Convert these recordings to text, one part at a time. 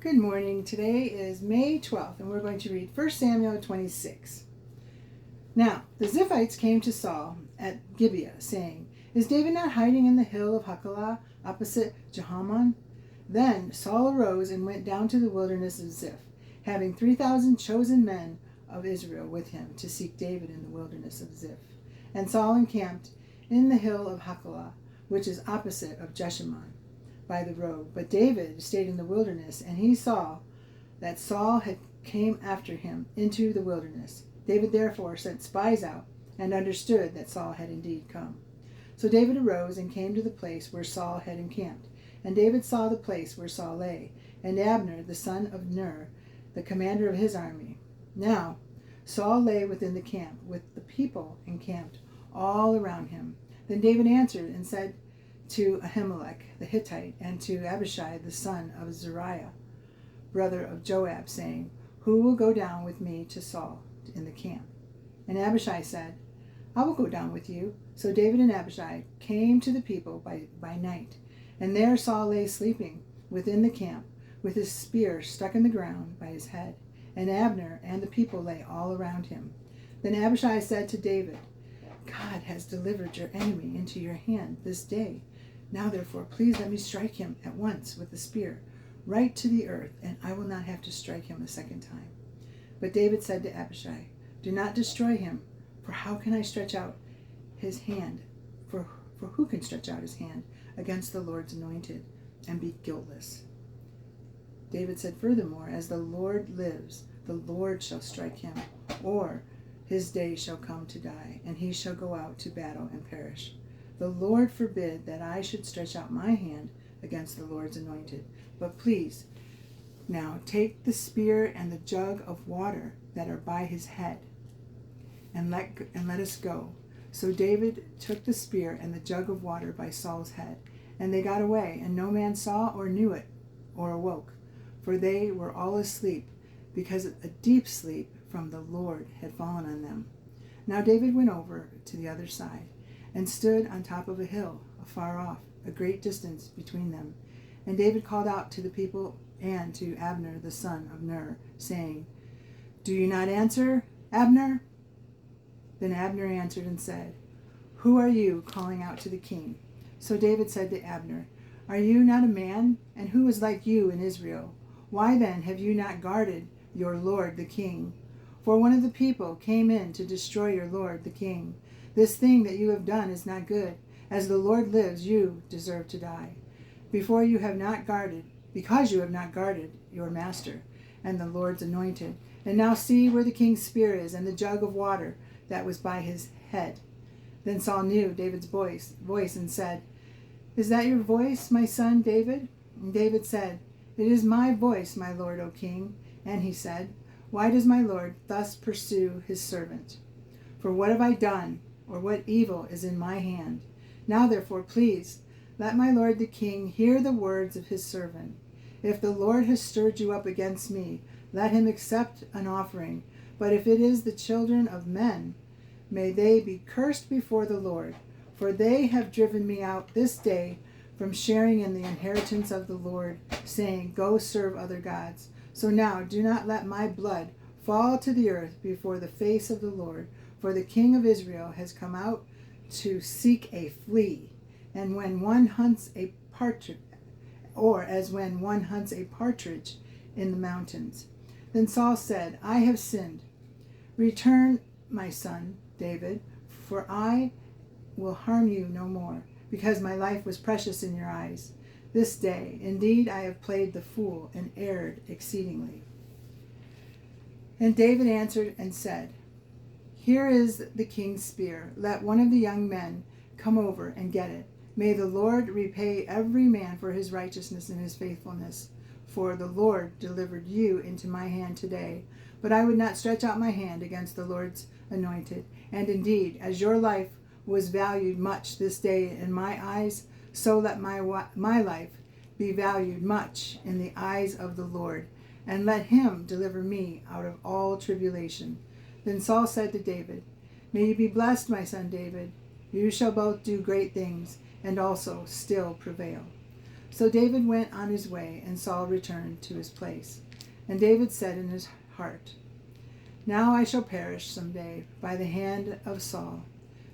Good morning. Today is May 12th, and we're going to read 1 Samuel 26. Now, the Ziphites came to Saul at Gibeah, saying, "Is David not hiding in the hill of Hachilah, opposite Jehamon?" Then Saul arose and went down to the wilderness of Ziph, having 3,000 chosen men of Israel with him to seek David in the wilderness of Ziph. And Saul encamped in the hill of Hachilah, which is opposite of Jeshimon, by the road. But David stayed in the wilderness, and he saw that Saul had came after him into the wilderness. David therefore sent spies out, and understood that Saul had indeed come. So David arose and came to the place where Saul had encamped. And David saw the place where Saul lay, and Abner the son of Ner, the commander of his army. Now Saul lay within the camp, with the people encamped all around him. Then David answered and said to Ahimelech the Hittite, and to Abishai the son of Zeruiah, brother of Joab, saying, "Who will go down with me to Saul in the camp?" And Abishai said, "I will go down with you." So David and Abishai came to the people by night, and there Saul lay sleeping within the camp, with his spear stuck in the ground by his head, and Abner and the people lay all around him. Then Abishai said to David, "God has delivered your enemy into your hand this day. Now therefore, please let me strike him at once with the spear, right to the earth, and I will not have to strike him a second time." But David said to Abishai, "Do not destroy him, for how can I stretch out his hand? For who can stretch out his hand against the Lord's anointed and be guiltless?" David said furthermore, "As the Lord lives, the Lord shall strike him, or his day shall come to die, and he shall go out to battle and perish. The Lord forbid that I should stretch out my hand against the Lord's anointed. But please, now take the spear and the jug of water that are by his head, and let us go." So David took the spear and the jug of water by Saul's head, and they got away, and no man saw or knew it or awoke, for they were all asleep, because a deep sleep from the Lord had fallen on them. Now David went over to the other side, and stood on top of a hill, afar off, a great distance between them. And David called out to the people and to Abner the son of Ner, saying, "Do you not answer, Abner?" Then Abner answered and said, "Who are you calling out to the king?" So David said to Abner, "Are you not a man? And who is like you in Israel? Why then have you not guarded your lord the king? For one of the people came in to destroy your lord the king. This thing that you have done is not good. As the Lord lives, you deserve to die, because you have not guarded your master and the Lord's anointed. And now see where the king's spear is, and the jug of water that was by his head." Then Saul knew David's voice and said, "Is that your voice, my son David?" And David said, "It is my voice, my lord, O king." And he said, "Why does my lord thus pursue his servant? For what have I done, or what evil is in my hand? Now therefore, please, let my lord the king hear the words of his servant. If the Lord has stirred you up against me, let him accept an offering. But if it is the children of men, may they be cursed before the Lord. For they have driven me out this day from sharing in the inheritance of the Lord, saying, 'Go serve other gods.' So now do not let my blood fall to the earth before the face of the Lord. For the king of Israel has come out to seek a flea, and when one hunts a partridge, or as when one hunts a partridge in the mountains." Then Saul said, "I have sinned. Return, my son David, for I will harm you no more, because my life was precious in your eyes. This day, indeed, I have played the fool and erred exceedingly." And David answered and said, "Here is the king's spear. Let one of the young men come over and get it. May the Lord repay every man for his righteousness and his faithfulness. For the Lord delivered you into my hand today. But I would not stretch out my hand against the Lord's anointed. And indeed, as your life was valued much this day in my eyes, so let my life be valued much in the eyes of the Lord, and let him deliver me out of all tribulation." Then Saul said to David, "May you be blessed, my son David. You shall both do great things, and also still prevail." So David went on his way, and Saul returned to his place. And David said in his heart, Now I shall perish some day by the hand of Saul.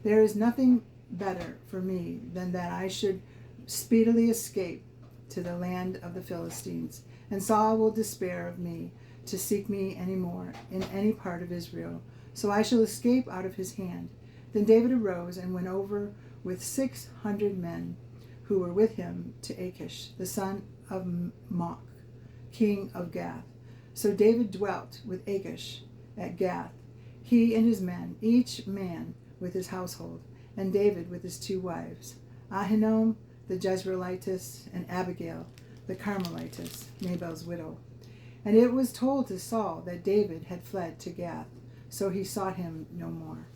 There is nothing better for me than that I should speedily escape to the land of the Philistines, and Saul will despair of me to seek me any more in any part of Israel. So I shall escape out of his hand. Then David arose and went over with 600 men who were with him to Achish, the son of Maach, king of Gath. So David dwelt with Achish at Gath, he and his men, each man with his household, and David with his 2 wives, Ahinoam the Jezreelitess, and Abigail the Carmelitess, Nabal's widow. And it was told to Saul that David had fled to Gath, so he sought him no more.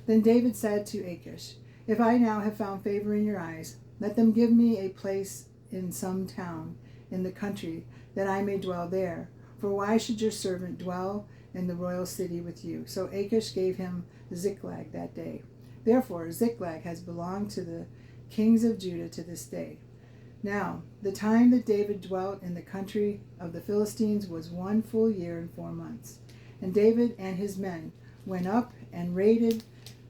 Then David said to Achish, If I now have found favor in your eyes, let them give me a place in some town in the country, that I may dwell there. For why should your servant dwell in the royal city with you? So Achish gave him Ziklag that day. Therefore Ziklag has belonged to the kings of Judah to this day. Now, the time that David dwelt in the country of the Philistines was 1 full year and 4 months. And David and his men went up and raided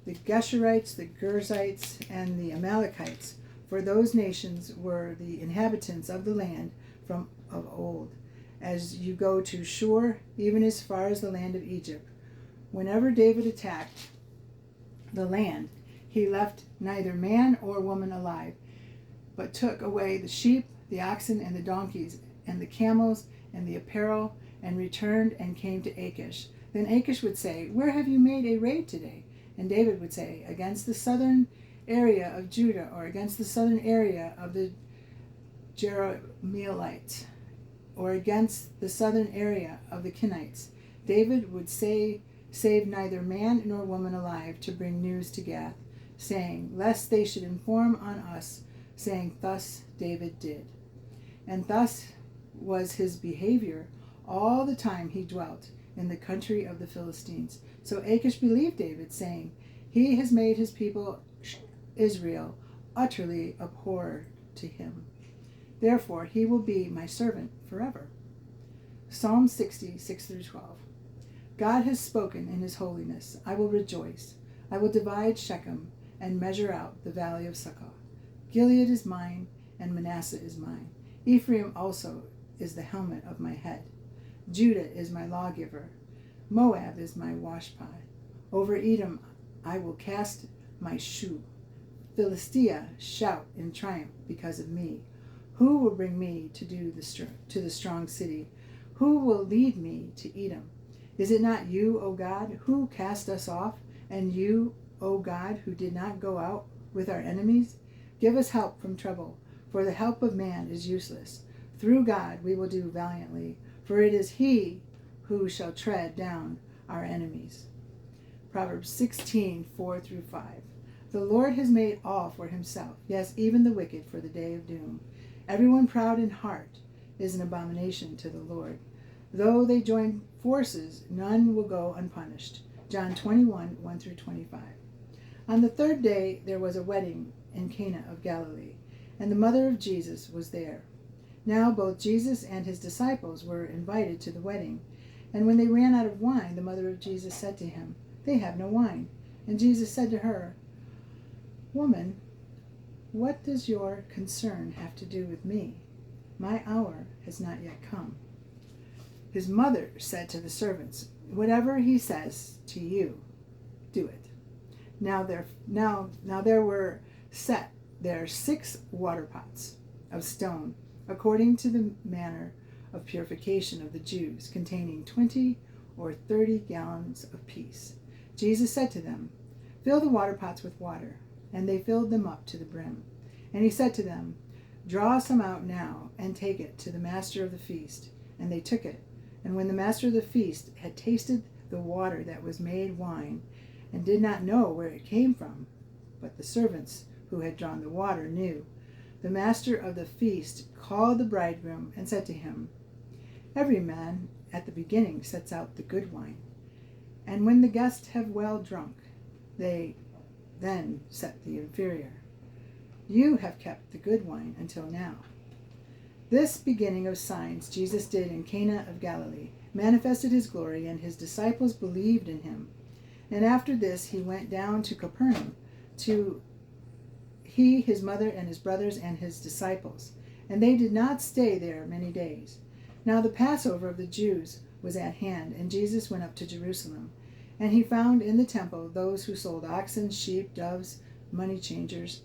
the Geshurites, the Girzites, and the Amalekites, for those nations were the inhabitants of the land from of old, as you go to Shur, even as far as the land of Egypt. Whenever David attacked the land, he left neither man or woman alive, but took away the sheep, the oxen, and the donkeys, and the camels, and the apparel, and returned and came to Achish. Then Achish would say, Where have you made a raid today? And David would say, Against the southern area of Judah, or against the southern area of the Jerahmeelites, or against the southern area of the Kenites. David would save neither man nor woman alive to bring news to Gath, saying, Lest they should inform on us, saying, Thus David did. And thus was his behavior all the time he dwelt in the country of the Philistines. So Achish believed David, saying, He has made his people Israel utterly abhorred to him. Therefore he will be my servant forever. Psalm 60, 6-12. God has spoken in his holiness. I will rejoice. I will divide Shechem and measure out the valley of Succoth. Gilead is mine, and Manasseh is mine. Ephraim also is the helmet of my head. Judah is my lawgiver. Moab is my washpot. Over Edom I will cast my shoe. Philistia shout in triumph because of me. Who will bring me to the strong city? Who will lead me to Edom? Is it not you, O God, who cast us off, and you, O God, who did not go out with our enemies? Give us help from trouble, for the help of man is useless. Through God we will do valiantly, for it is he who shall tread down our enemies. Proverbs 16, 4-5. The Lord has made all for himself, yes, even the wicked for the day of doom. Everyone proud in heart is an abomination to the Lord. Though they join forces, none will go unpunished. John 21, 1-25. On the 3rd day there was a wedding in Cana of Galilee, and the mother of Jesus was there. Now both Jesus and his disciples were invited to the wedding. And when they ran out of wine, the mother of Jesus said to him, They have no wine. And Jesus said to her, Woman, what does your concern have to do with me? My hour has not yet come. His mother said to the servants, Whatever he says to you, do it. Now there were set there 6 water pots of stone, according to the manner of purification of the Jews, containing 20 or 30 gallons apiece. Jesus said to them, Fill the water pots with water. And they filled them up to the brim. And he said to them, Draw some out now, and take it to the master of the feast. And they took it. And when the master of the feast had tasted the water that was made wine, and did not know where it came from, but the servants who had drawn the water knew, the master of the feast called the bridegroom and said to him, Every man at the beginning sets out the good wine, and when the guests have well drunk, they then set the inferior. You have kept the good wine until now. This beginning of signs Jesus did in Cana of Galilee, manifested his glory, and his disciples believed in him. And after this he went down to Capernaum, to he, his mother, and his brothers, and his disciples. And they did not stay there many days. Now the Passover of the Jews was at hand, and Jesus went up to Jerusalem. And he found in the temple those who sold oxen, sheep, doves, money changers,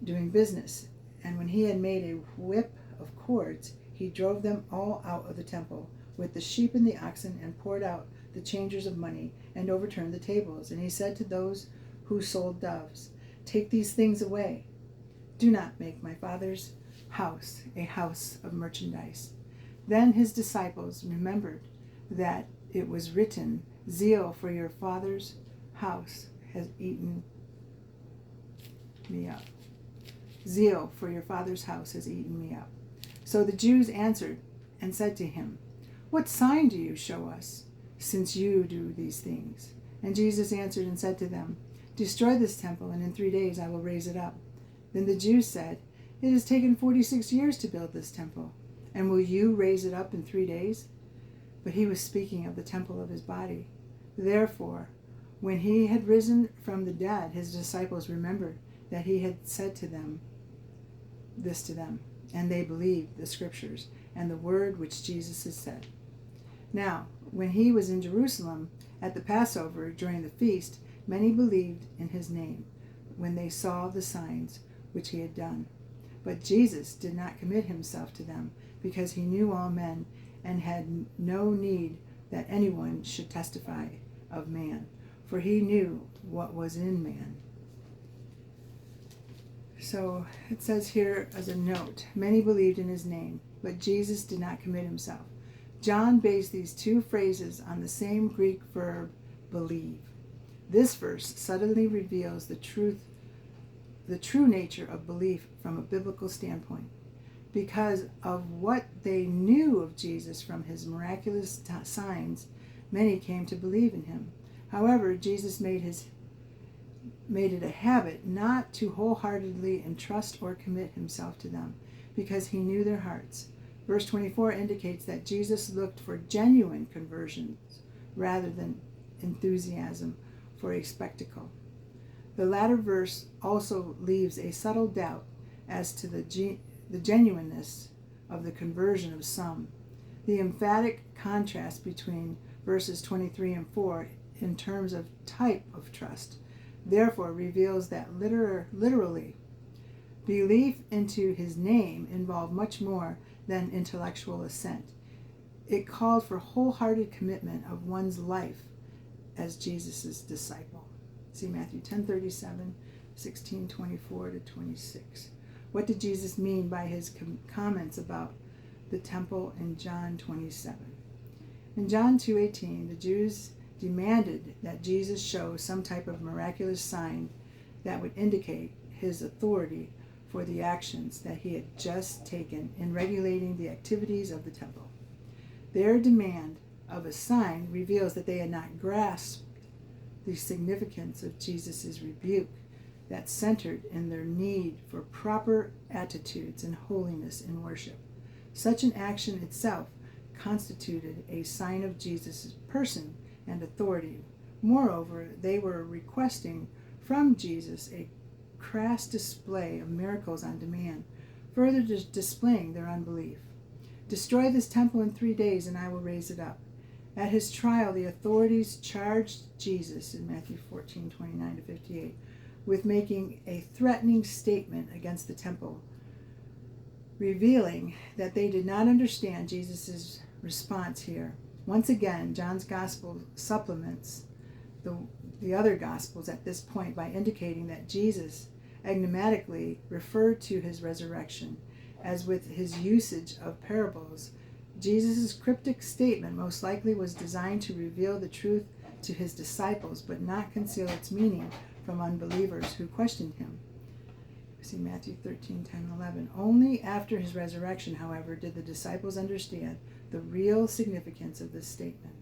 doing business. And when he had made a whip of cords, he drove them all out of the temple with the sheep and the oxen, and poured out the changers of money, and overturned the tables. And he said to those who sold doves, "Take these things away. Do not make my Father's house a house of merchandise." Then his disciples remembered that it was written, "Zeal for your Father's house has eaten me up. Zeal for your Father's house has eaten me up." So the Jews answered and said to him, "What sign do you show us, since you do these things?" And Jesus answered and said to them, "Destroy this temple, and in 3 days I will raise it up." Then the Jews said, "It has taken 46 years to build this temple, and will you raise it up in 3 days?" But he was speaking of the temple of his body. Therefore, when he had risen from the dead, his disciples remembered that he had said to them, and they believed the scriptures and the word which Jesus had said. Now, when he was in Jerusalem at the Passover during the feast, many believed in his name when they saw the signs which he had done. But Jesus did not commit himself to them, because he knew all men, and had no need that anyone should testify of man, for he knew what was in man. So it says here as a note, many believed in his name, but Jesus did not commit himself. John based these two phrases on the same Greek verb, believe. This verse subtly reveals the true nature of belief from a biblical standpoint. Because of what they knew of Jesus from his miraculous signs, many came to believe in him. However, Jesus made it a habit not to wholeheartedly entrust or commit himself to them, because he knew their hearts. Verse 24 indicates that Jesus looked for genuine conversions rather than enthusiasm for a spectacle. The latter verse also leaves a subtle doubt as to the genuineness of the conversion of some. The emphatic contrast between verses 23 and 4 in terms of type of trust therefore reveals that literally belief into his name involved much more than intellectual assent. It called for wholehearted commitment of one's life as Jesus' disciple. See Matthew 10:37, 16:24 to 26. What did Jesus mean by his comments about the temple in John 27? In John 2:18, the Jews demanded that Jesus show some type of miraculous sign that would indicate his authority for the actions that he had just taken in regulating the activities of the temple. Their demand of a sign reveals that they had not grasped the significance of Jesus' rebuke that centered in their need for proper attitudes and holiness in worship. Such an action itself constituted a sign of Jesus' person and authority. Moreover, they were requesting from Jesus a crass display of miracles on demand, further displaying their unbelief. "Destroy this temple in 3 days, and I will raise it up." At his trial, the authorities charged Jesus in Matthew 14:29 to 58 with making a threatening statement against the temple, revealing that they did not understand Jesus' response here. Once again, John's gospel supplements the other gospels at this point by indicating that Jesus enigmatically referred to his resurrection. As with his usage of parables, Jesus' cryptic statement most likely was designed to reveal the truth to his disciples, but not conceal its meaning from unbelievers who questioned him. See Matthew 13:10, 11. Only after his resurrection, however, did the disciples understand the real significance of this statement.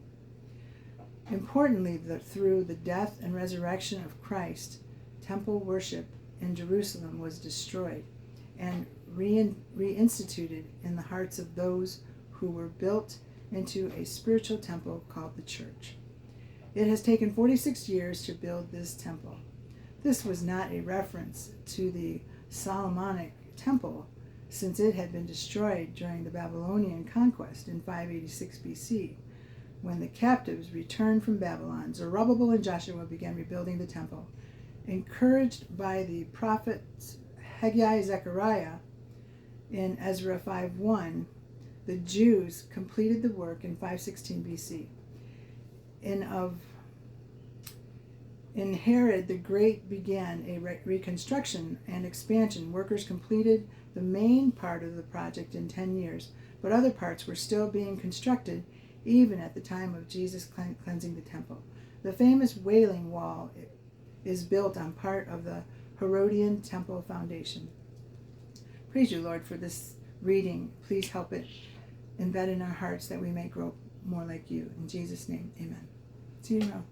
Importantly, through the death and resurrection of Christ, temple worship in Jerusalem was destroyed, and reinstituted in the hearts of those who were built into a spiritual temple called the church. It has taken 46 years to build this temple. This was not a reference to the Solomonic temple, since it had been destroyed during the Babylonian conquest in 586 BC. When the captives returned from Babylon, Zerubbabel and Joshua began rebuilding the temple. Encouraged by the prophets Haggai and Zechariah in Ezra 5:1, the Jews completed the work in 516 BC. In Herod the Great began a reconstruction and expansion. Workers completed the main part of the project in 10 years, but other parts were still being constructed even at the time of Jesus cleansing the temple. The famous Wailing Wall is built on part of the Herodian temple foundation. Praise you, Lord, for this reading. Please help it embed in our hearts that we may grow more like you. In Jesus' name, amen. See you tomorrow.